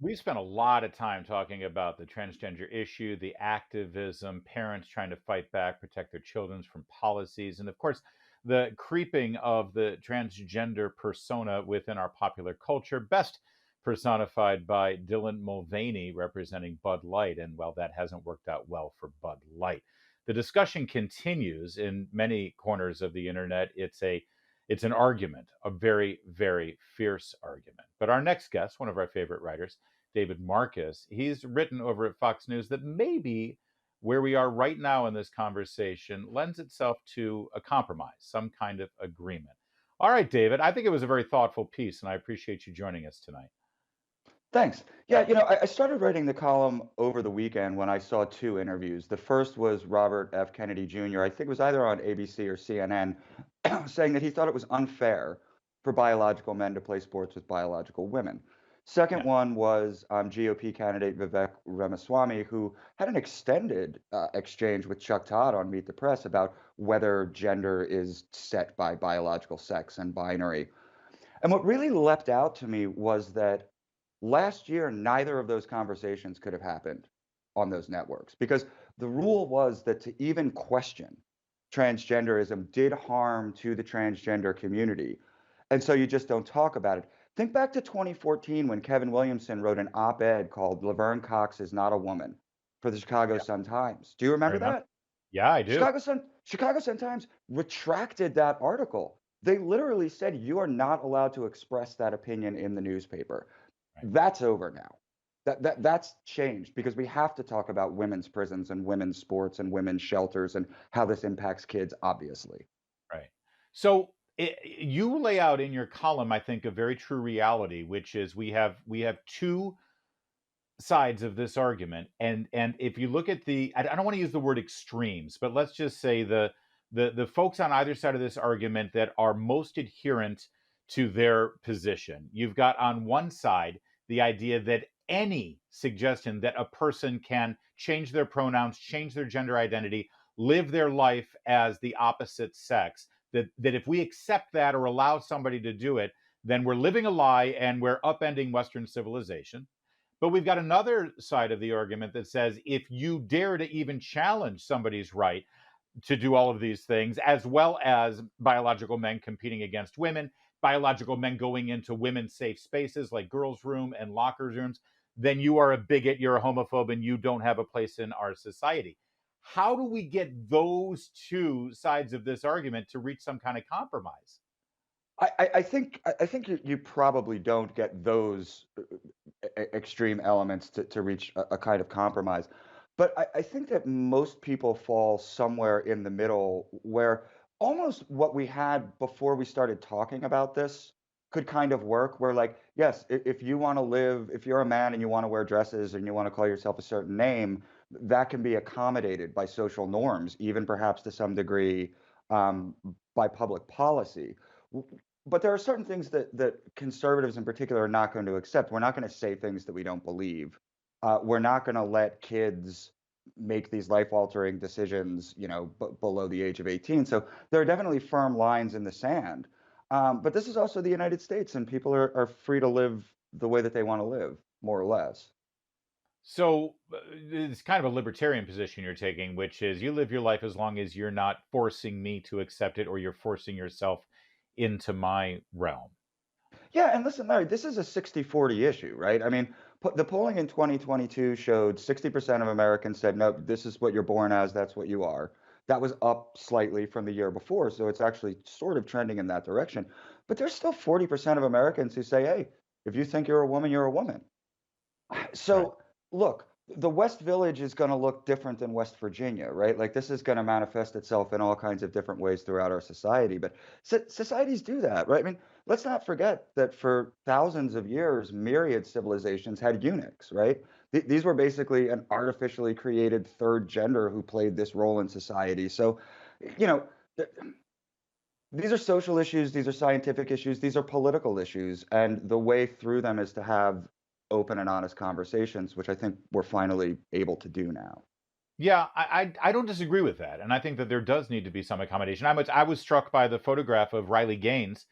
We spent a lot of time talking about the transgender issue, the activism, parents trying to fight back, protect their children from policies, and of course, the creeping of the transgender persona within our popular culture, best personified by Dylan Mulvaney representing Bud Light. And well, that hasn't worked out well for Bud Light. The discussion continues in many corners of the internet. It's an argument, a very, very fierce argument. But our next guest, one of our favorite writers, David Marcus, he's written over at Fox News that maybe where we are right now in this conversation lends itself to a compromise, some kind of agreement. All right, David, I think it was a very thoughtful piece, and I appreciate you joining us tonight. Thanks. Yeah, I started writing the column over the weekend when I saw two interviews. The first was Robert F. Kennedy Jr., I think it was either on ABC or CNN, saying that he thought it was unfair for biological men to play sports with biological women. Second Yeah. one was GOP candidate Vivek Ramaswamy, who had an extended exchange with Chuck Todd on Meet the Press about whether gender is set by biological sex and binary. And what really leapt out to me was that last year, neither of those conversations could have happened on those networks because the rule was that to even question transgenderism did harm to the transgender community. And so you just don't talk about it. Think back to 2014 when Kevin Williamson wrote an op ed called Laverne Cox is Not a Woman for the Chicago Yeah. Sun-Times. Do you I remember remember. that? Yeah, I do. Chicago Sun-Times retracted that article. They literally said you are not allowed to express that opinion in the newspaper. Right. That's over now. That's changed because we have to talk about women's prisons and women's sports and women's shelters and how this impacts kids, obviously. Right. So you lay out in your column, I think, a very true reality, which is we have two sides of this argument, and if you look at I don't want to use the word extremes, but let's just say the folks on either side of this argument that are most adherent to their position. You've got on one side the idea that any suggestion that a person can change their pronouns, change their gender identity, live their life as the opposite sex, that if we accept that or allow somebody to do it, then we're living a lie and we're upending Western civilization. But we've got another side of the argument that says if you dare to even challenge somebody's right to do all of these things, as well as biological men competing against women, biological men going into women's safe spaces like girls' room and locker rooms, then you are a bigot, you're a homophobe, and you don't have a place in our society. How do we get those two sides of this argument to reach some kind of compromise? I think you probably don't get those extreme elements to reach a kind of compromise. But I think that most people fall somewhere in the middle where almost what we had before we started talking about this could kind of work. Where, like, yes, if you want to live, if you're a man and you want to wear dresses and you want to call yourself a certain name, that can be accommodated by social norms, even perhaps to some degree um, by public policy. But there are certain things that conservatives in particular are not going to accept. We're not going to say things that we don't believe. We're not going to let kids make these life-altering decisions, below the age of 18. So there are definitely firm lines in the sand. But this is also the United States, and people are free to live the way that they want to live, more or less. So it's kind of a libertarian position you're taking, which is you live your life as long as you're not forcing me to accept it or you're forcing yourself into my realm. Yeah, and listen, Larry, this is a 60-40 issue, right? I mean, the polling in 2022 showed 60% of Americans said, no, this is what you're born as, that's what you are. That was up slightly from the year before, so it's actually sort of trending in that direction. But there's still 40% of Americans who say, hey, if you think you're a woman, you're a woman. Right. So, look, the West Village is going to look different than West Virginia, right? Like, this is going to manifest itself in all kinds of different ways throughout our society. But societies do that, right? I mean, let's not forget that for thousands of years, myriad civilizations had eunuchs, right? These were basically an artificially created third gender who played this role in society. So, you know, th- these are social issues, these are scientific issues, these are political issues, and the way through them is to have open and honest conversations, which I think we're finally able to do now. Yeah, I don't disagree with that, and I think that there does need to be some accommodation. I was struck by the photograph of Riley Gaines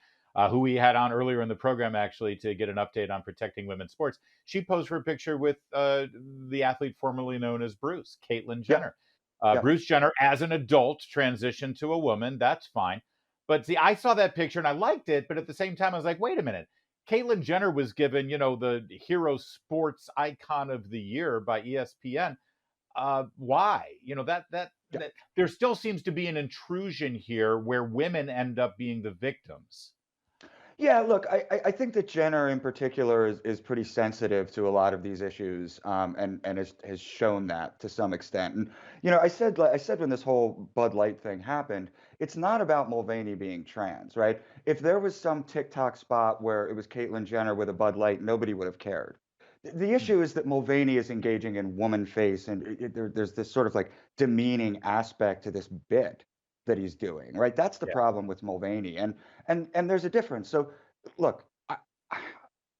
who we had on earlier in the program actually to get an update on protecting women's sports. She posed for a picture with the athlete formerly known as Bruce, Caitlyn Yeah, Jenner. yeah. Bruce Jenner, as an adult, transitioned to a woman. That's fine. But see, I saw that picture and I liked it, but at the same time, I was like, wait a minute. Caitlyn Jenner was given, the hero sports icon of the year by ESPN. Why? That there still seems to be an intrusion here where women end up being the victims. Yeah, look, I think that Jenner in particular is pretty sensitive to a lot of these issues, and has shown that to some extent. And I said when this whole Bud Light thing happened, it's not about Mulvaney being trans, right? If there was some TikTok spot where it was Caitlyn Jenner with a Bud Light, nobody would have cared. The issue is that Mulvaney is engaging in woman face, and there's this sort of like demeaning aspect to this bit that he's doing, right? That's the Yeah. problem with Mulvaney, and there's a difference. So, look,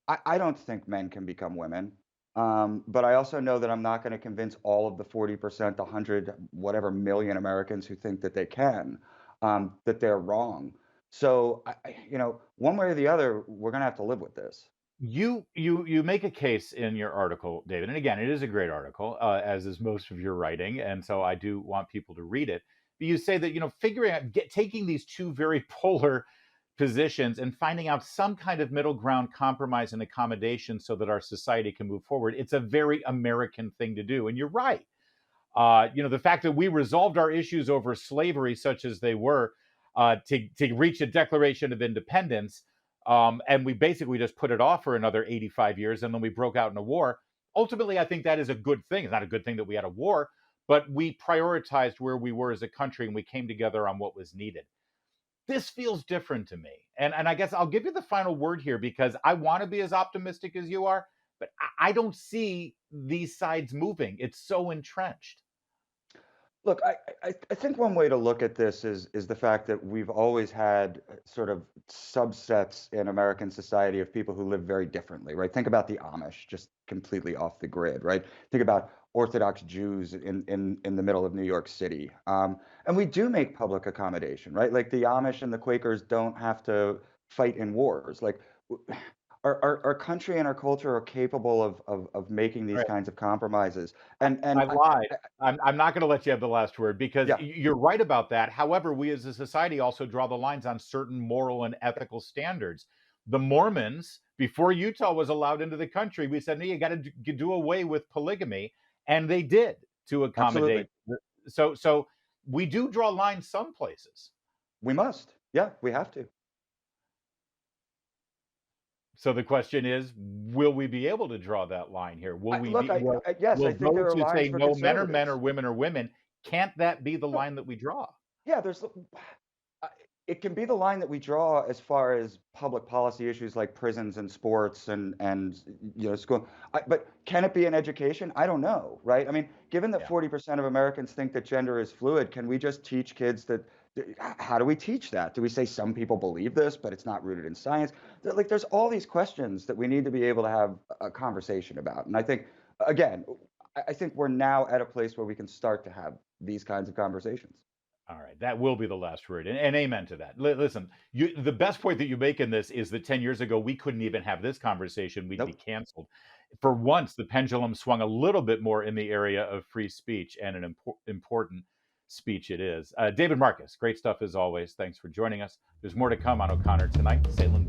I don't think men can become women, but I also know that I'm not going to convince all of the 40%, the 100 whatever million Americans who think that they can, that they're wrong. So, one way or the other, we're going to have to live with this. You make a case in your article, David, and again, it is a great article, as is most of your writing, and so I do want people to read it. But you say that figuring out, taking these two very polar positions and finding out some kind of middle ground compromise and accommodation so that our society can move forward. It's a very American thing to do, and you're right. The fact that we resolved our issues over slavery, such as they were, to reach a Declaration of Independence, and we basically just put it off for another 85 years, and then we broke out in a war. Ultimately, I think that is a good thing. It's not a good thing that we had a war, but we prioritized where we were as a country, and we came together on what was needed. This feels different to me, and I guess I'll give you the final word here because I want to be as optimistic as you are, but I don't see these sides moving. It's so entrenched. Look, I think one way to look at this is the fact that we've always had sort of subsets in American society of people who live very differently, right? Think about the Amish, just completely off the grid, right? Think about Orthodox Jews in the middle of New York City. And we do make public accommodation, right? Like the Amish and the Quakers don't have to fight in wars. Like our country and our culture are capable of making these kinds of compromises. And I lied. I'm not gonna let you have the last word because yeah, you're right about that. However, we as a society also draw the lines on certain moral and ethical standards. The Mormons, before Utah was allowed into the country, we said, "No, you gotta do away with polygamy," and they did to absolutely. accommodate the so we do draw lines some places. We must. Yeah, we have to. So the question is, will we be able to draw that line here? Will I we look, be I will I yes, I will think there those are who lines say for no men are men or conservatives. women are women, can't that be the No, line that we draw? yeah, I it can be the line that we draw as far as public policy issues like prisons and sports and school. But can it be in education? I don't know, right? I mean, given that Yeah. 40% of Americans think that gender is fluid, can we just teach kids that? How do we teach that? Do we say some people believe this, but it's not rooted in science? Like, there's all these questions that we need to be able to have a conversation about. And I think, again, I think we're now at a place where we can start to have these kinds of conversations. All right, that will be the last word, and amen to that. Listen, the best point that you make in this is that 10 years ago we couldn't even have this conversation; we'd be Nope. canceled. For once, the pendulum swung a little bit more in the area of free speech, and an important speech it is. David Marcus, great stuff as always. Thanks for joining us. There's more to come on O'Connor tonight. Salem